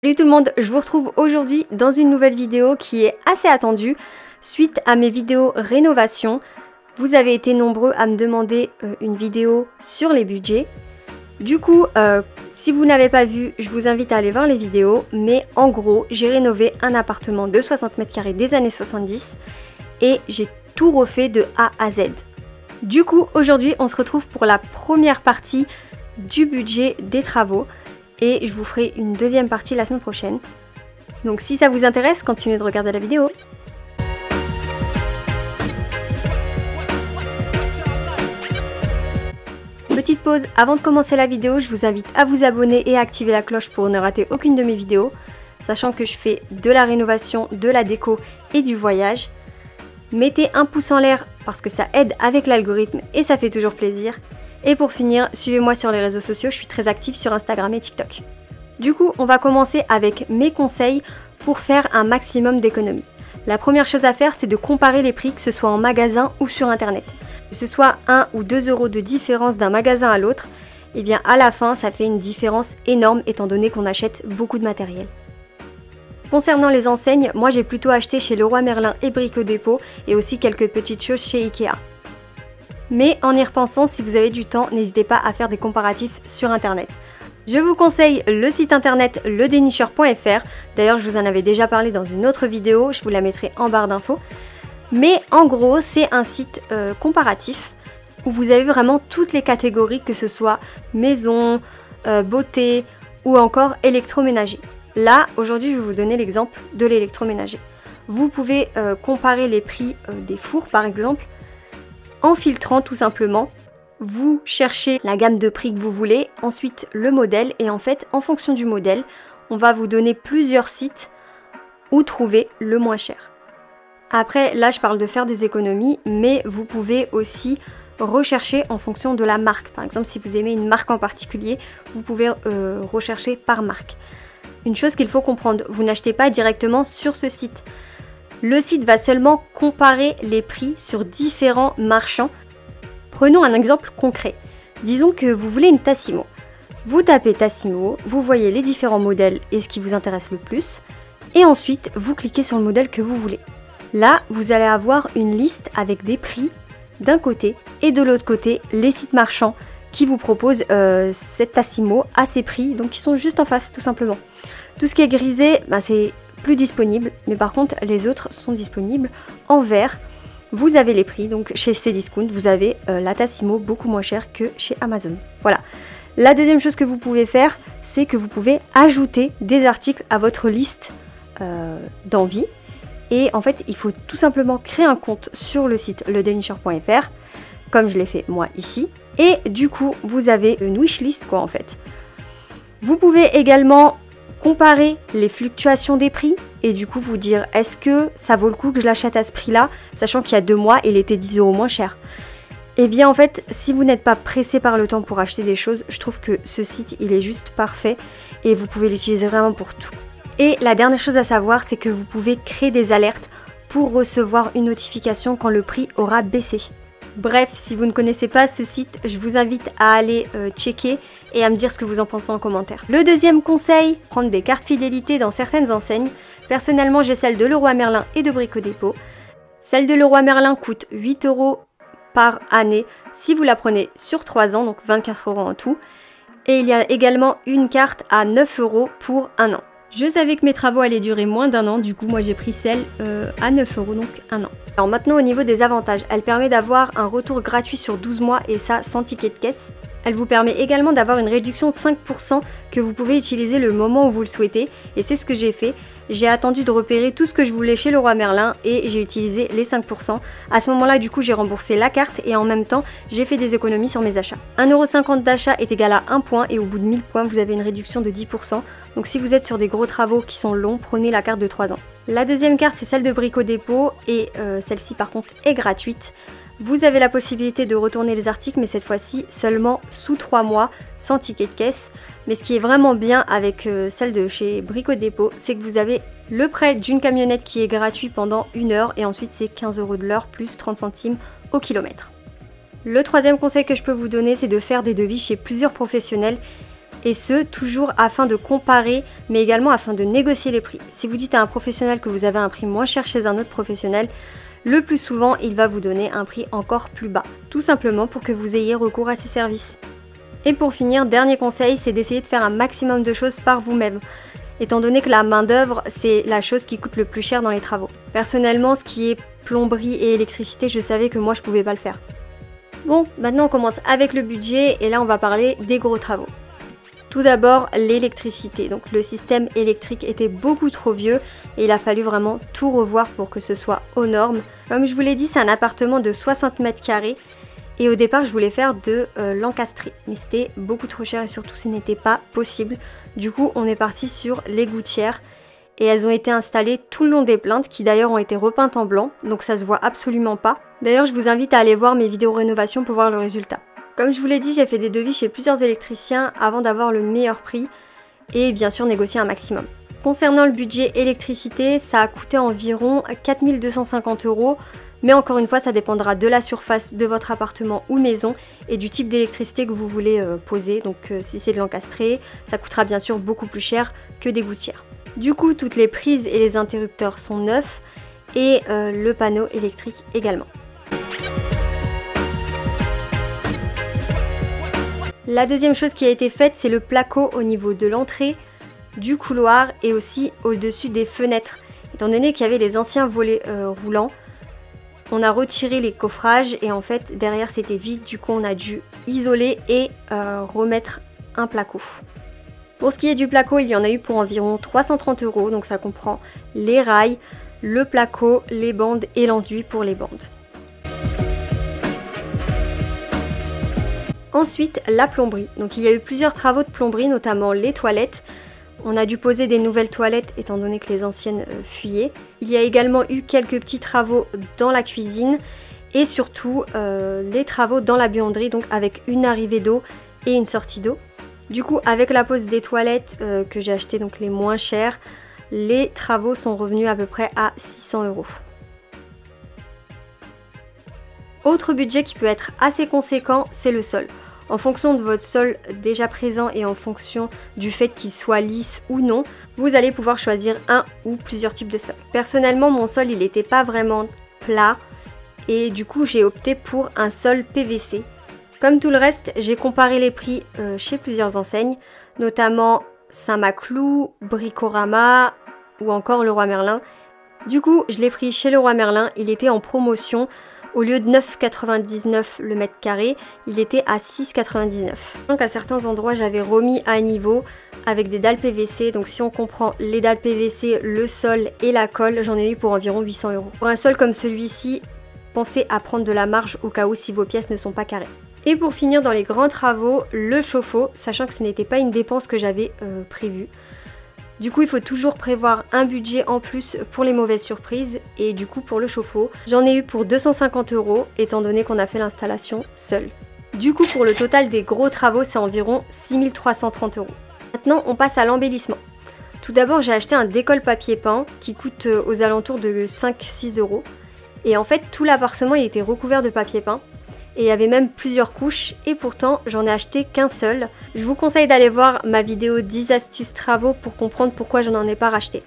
Salut tout le monde, je vous retrouve aujourd'hui dans une nouvelle vidéo qui est assez attendue. Suite à mes vidéos rénovation, vous avez été nombreux à me demander une vidéo sur les budgets. Du coup, si vous n'avez pas vu, je vous invite à aller voir les vidéos. Mais en gros, j'ai rénové un appartement de 60 mètres carrés des années 70 et j'ai tout refait de A à Z. Du coup, aujourd'hui, on se retrouve pour la première partie du budget des travaux. Et je vous ferai une deuxième partie la semaine prochaine. Donc si ça vous intéresse, continuez de regarder la vidéo. Petite pause, avant de commencer la vidéo, je vous invite à vous abonner et à activer la cloche pour ne rater aucune de mes vidéos. Sachant que je fais de la rénovation, de la déco et du voyage. Mettez un pouce en l'air parce que ça aide avec l'algorithme et ça fait toujours plaisir. Et pour finir, suivez-moi sur les réseaux sociaux, je suis très active sur Instagram et TikTok. Du coup, on va commencer avec mes conseils pour faire un maximum d'économies. La première chose à faire, c'est de comparer les prix, que ce soit en magasin ou sur internet. Que ce soit 1 ou 2 euros de différence d'un magasin à l'autre, et bien à la fin, ça fait une différence énorme étant donné qu'on achète beaucoup de matériel. Concernant les enseignes, moi j'ai plutôt acheté chez Leroy Merlin et Brico Dépôt et aussi quelques petites choses chez Ikea. Mais en y repensant, si vous avez du temps, n'hésitez pas à faire des comparatifs sur internet. Je vous conseille le site internet ledénicheur.fr. D'ailleurs, je vous en avais déjà parlé dans une autre vidéo, je vous la mettrai en barre d'infos. Mais en gros, c'est un site comparatif où vous avez vraiment toutes les catégories, que ce soit maison, beauté ou encore électroménager. Là, aujourd'hui, je vais vous donner l'exemple de l'électroménager. Vous pouvez comparer les prix des fours, par exemple, en filtrant tout simplement. Vous cherchez la gamme de prix que vous voulez, ensuite le modèle, et en fait, en fonction du modèle, on va vous donner plusieurs sites où trouver le moins cher. Après, là, je parle de faire des économies, mais vous pouvez aussi rechercher en fonction de la marque. Par exemple, si vous aimez une marque en particulier, vous pouvez rechercher par marque. Une chose qu'il faut comprendre, vous n'achetez pas directement sur ce site. Le site va seulement comparer les prix sur différents marchands. Prenons un exemple concret. Disons que vous voulez une Tassimo. Vous tapez Tassimo, vous voyez les différents modèles et ce qui vous intéresse le plus. Et ensuite, vous cliquez sur le modèle que vous voulez. Là, vous allez avoir une liste avec des prix d'un côté et de l'autre côté, les sites marchands qui vous proposent cette Tassimo à ces prix, donc qui sont juste en face tout simplement. Tout ce qui est grisé, c'est plus disponible, mais par contre les autres sont disponibles en vert. Vous avez les prix, donc chez Cdiscount vous avez la Tassimo beaucoup moins chère que chez Amazon. Voilà. La deuxième chose que vous pouvez faire, c'est que vous pouvez ajouter des articles à votre liste d'envie. Et en fait, il faut tout simplement créer un compte sur le site ledénicheur.fr, comme je l'ai fait moi ici. Et du coup, vous avez une wishlist en fait. Vous pouvez également comparer les fluctuations des prix et du coup vous dire est-ce que ça vaut le coup que je l'achète à ce prix là, sachant qu'il y a 2 mois il était 10 € moins cher. Et bien en fait, si vous n'êtes pas pressé par le temps pour acheter des choses, je trouve que ce site il est juste parfait et vous pouvez l'utiliser vraiment pour tout. Et la dernière chose à savoir, c'est que vous pouvez créer des alertes pour recevoir une notification quand le prix aura baissé. Bref, si vous ne connaissez pas ce site, je vous invite à aller checker et à me dire ce que vous en pensez en commentaire. Le deuxième conseil, prendre des cartes fidélité dans certaines enseignes. Personnellement, j'ai celle de Leroy Merlin et de Brico Dépôt. Celle de Leroy Merlin coûte 8 € par année si vous la prenez sur 3 ans, donc 24 € en tout. Et il y a également une carte à 9 € pour 1 an. Je savais que mes travaux allaient durer moins d'1 an, du coup moi j'ai pris celle à 9 €, donc 1 an. Alors maintenant au niveau des avantages, elle permet d'avoir un retour gratuit sur 12 mois et ça sans ticket de caisse. Elle vous permet également d'avoir une réduction de 5% que vous pouvez utiliser le moment où vous le souhaitez et c'est ce que j'ai fait. J'ai attendu de repérer tout ce que je voulais chez Leroy Merlin et j'ai utilisé les 5%. À ce moment-là, du coup, j'ai remboursé la carte et en même temps, j'ai fait des économies sur mes achats. 1,50 € d'achat est égal à 1 point et au bout de 1000 points, vous avez une réduction de 10%. Donc si vous êtes sur des gros travaux qui sont longs, prenez la carte de 3 ans. La deuxième carte, c'est celle de Brico Dépôt et celle-ci par contre est gratuite. Vous avez la possibilité de retourner les articles, mais cette fois-ci seulement sous 3 mois, sans ticket de caisse. Mais ce qui est vraiment bien avec celle de chez Brico Dépôt, c'est que vous avez le prêt d'une camionnette qui est gratuit pendant 1 heure et ensuite c'est 15 € de l'heure plus 30 centimes au kilomètre. Le troisième conseil que je peux vous donner, c'est de faire des devis chez plusieurs professionnels Et ce, toujours afin de comparer, mais également afin de négocier les prix. Si vous dites à un professionnel que vous avez un prix moins cher chez un autre professionnel, le plus souvent, il va vous donner un prix encore plus bas. Tout simplement pour que vous ayez recours à ses services. Et pour finir, dernier conseil, c'est d'essayer de faire un maximum de choses par vous-même. Étant donné que la main d'œuvre, c'est la chose qui coûte le plus cher dans les travaux. Personnellement, ce qui est plomberie et électricité, je savais que moi je pouvais pas le faire. Bon, maintenant on commence avec le budget et là on va parler des gros travaux. Tout d'abord, l'électricité. Donc le système électrique était beaucoup trop vieux et il a fallu vraiment tout revoir pour que ce soit aux normes. Comme je vous l'ai dit, c'est un appartement de 60 mètres carrés et au départ je voulais faire de l'encastré. Mais c'était beaucoup trop cher et surtout ce n'était pas possible. Du coup, on est parti sur les gouttières et elles ont été installées tout le long des plinthes qui d'ailleurs ont été repeintes en blanc, donc ça se voit absolument pas. D'ailleurs, je vous invite à aller voir mes vidéos rénovation pour voir le résultat. Comme je vous l'ai dit, j'ai fait des devis chez plusieurs électriciens avant d'avoir le meilleur prix et bien sûr négocier un maximum. Concernant le budget électricité, ça a coûté environ 4 250 €, mais encore une fois ça dépendra de la surface de votre appartement ou maison et du type d'électricité que vous voulez poser. Donc si c'est de l'encastré, ça coûtera bien sûr beaucoup plus cher que des gouttières. Du coup, toutes les prises et les interrupteurs sont neufs et le panneau électrique également. La deuxième chose qui a été faite, c'est le placo au niveau de l'entrée, du couloir et aussi au-dessus des fenêtres. Étant donné qu'il y avait les anciens volets roulants, on a retiré les coffrages et en fait derrière c'était vide, du coup on a dû isoler et remettre un placo. Pour ce qui est du placo, il y en a eu pour environ 330 €, donc ça comprend les rails, le placo, les bandes et l'enduit pour les bandes. Ensuite, la plomberie. Donc il y a eu plusieurs travaux de plomberie, notamment les toilettes. On a dû poser des nouvelles toilettes étant donné que les anciennes fuyaient. Il y a également eu quelques petits travaux dans la cuisine et surtout les travaux dans la buanderie, donc avec une arrivée d'eau et une sortie d'eau. Du coup, avec la pose des toilettes que j'ai acheté, donc les moins chères, les travaux sont revenus à peu près à 600 €. Autre budget qui peut être assez conséquent, c'est le sol. En fonction de votre sol déjà présent et en fonction du fait qu'il soit lisse ou non, vous allez pouvoir choisir un ou plusieurs types de sol. Personnellement, mon sol il n'était pas vraiment plat et du coup j'ai opté pour un sol PVC. Comme tout le reste, j'ai comparé les prix chez plusieurs enseignes, notamment Saint-Maclou, Bricorama ou encore Leroy Merlin. Du coup, je l'ai pris chez Leroy Merlin, il était en promotion. Au lieu de 9,99 € le mètre carré, il était à 6,99 €. Donc à certains endroits, j'avais remis à niveau avec des dalles PVC. Donc si on comprend les dalles PVC, le sol et la colle, j'en ai eu pour environ 800 €. Pour un sol comme celui-ci, pensez à prendre de la marge au cas où si vos pièces ne sont pas carrées. Et pour finir dans les grands travaux, le chauffe-eau, sachant que ce n'était pas une dépense que j'avais prévue. Du coup, il faut toujours prévoir un budget en plus pour les mauvaises surprises et du coup pour le chauffe-eau, j'en ai eu pour 250 € étant donné qu'on a fait l'installation seul. Du coup, pour le total des gros travaux, c'est environ 6 330 €. Maintenant, on passe à l'embellissement. Tout d'abord, j'ai acheté un décolle papier peint qui coûte aux alentours de 5-6 € et en fait, tout l'appartement il était recouvert de papier peint. Et il y avait même plusieurs couches et pourtant j'en ai acheté qu'un seul. Je vous conseille d'aller voir ma vidéo 10 astuces travaux pour comprendre pourquoi je n'en ai pas racheté.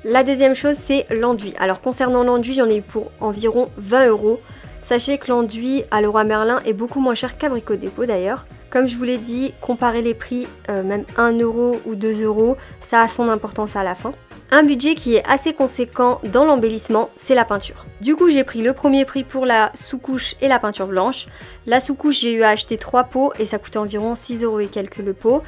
La deuxième chose c'est l'enduit. Alors concernant l'enduit, j'en ai eu pour environ 20 €. Sachez que l'enduit à Leroy Merlin est beaucoup moins cher qu'à Brico Dépôt d'ailleurs. Comme je vous l'ai dit, comparer les prix, même 1 € ou 2 €, ça a son importance à la fin. Un budget qui est assez conséquent dans l'embellissement, c'est la peinture. Du coup, j'ai pris le premier prix pour la sous-couche et la peinture blanche. La sous-couche, j'ai eu à acheter 3 pots et ça coûtait environ 6 € et quelques le pot.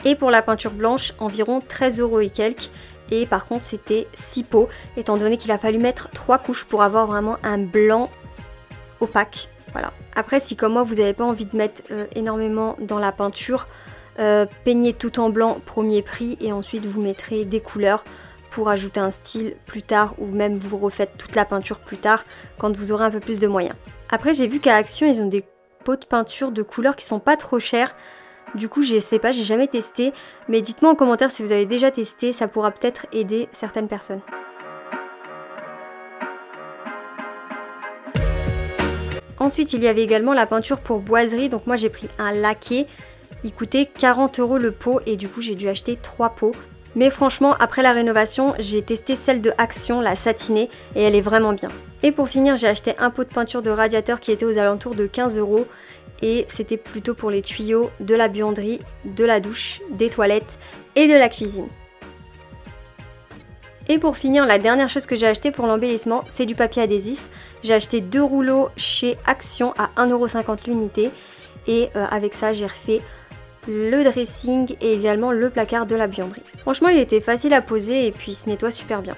Et pour la peinture blanche, environ 13 € et quelques. Et par contre, c'était 6 pots, étant donné qu'il a fallu mettre 3 couches pour avoir vraiment un blanc opaque. Voilà. Après, si comme moi, vous n'avez pas envie de mettre énormément dans la peinture, peignez tout en blanc, premier prix, et ensuite vous mettrez des couleurs pour ajouter un style plus tard ou même vous refaites toute la peinture plus tard quand vous aurez un peu plus de moyens. Après j'ai vu qu'à Action ils ont des pots de peinture de couleurs qui sont pas trop chers. Du coup je sais pas, j'ai jamais testé, mais dites-moi en commentaire si vous avez déjà testé, ça pourra peut-être aider certaines personnes. Ensuite il y avait également la peinture pour boiserie, donc moi j'ai pris un laqué Il coûtait 40 € le pot et du coup j'ai dû acheter 3 pots. Mais franchement, après la rénovation, j'ai testé celle de Action, la satinée, et elle est vraiment bien. Et pour finir, j'ai acheté un pot de peinture de radiateur qui était aux alentours de 15 € et c'était plutôt pour les tuyaux de la buanderie, de la douche, des toilettes et de la cuisine. Et pour finir, la dernière chose que j'ai acheté pour l'embellissement, c'est du papier adhésif. J'ai acheté 2 rouleaux chez Action à 1,50 € l'unité et avec ça, j'ai refait le dressing et également le placard de la buanderie. Franchement, il était facile à poser et puis il se nettoie super bien.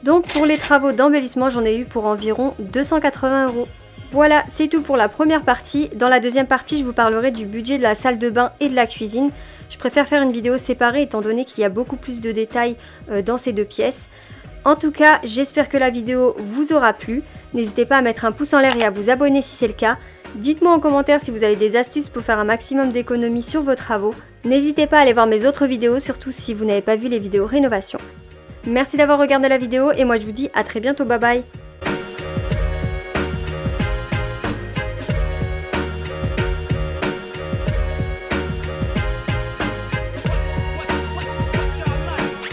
Donc pour les travaux d'embellissement, j'en ai eu pour environ 280 €. Voilà, c'est tout pour la première partie. Dans la deuxième partie, je vous parlerai du budget de la salle de bain et de la cuisine. Je préfère faire une vidéo séparée étant donné qu'il y a beaucoup plus de détails dans ces deux pièces. En tout cas, j'espère que la vidéo vous aura plu. N'hésitez pas à mettre un pouce en l'air et à vous abonner si c'est le cas. Dites-moi en commentaire si vous avez des astuces pour faire un maximum d'économies sur vos travaux. N'hésitez pas à aller voir mes autres vidéos, surtout si vous n'avez pas vu les vidéos rénovation. Merci d'avoir regardé la vidéo et moi je vous dis à très bientôt, bye bye.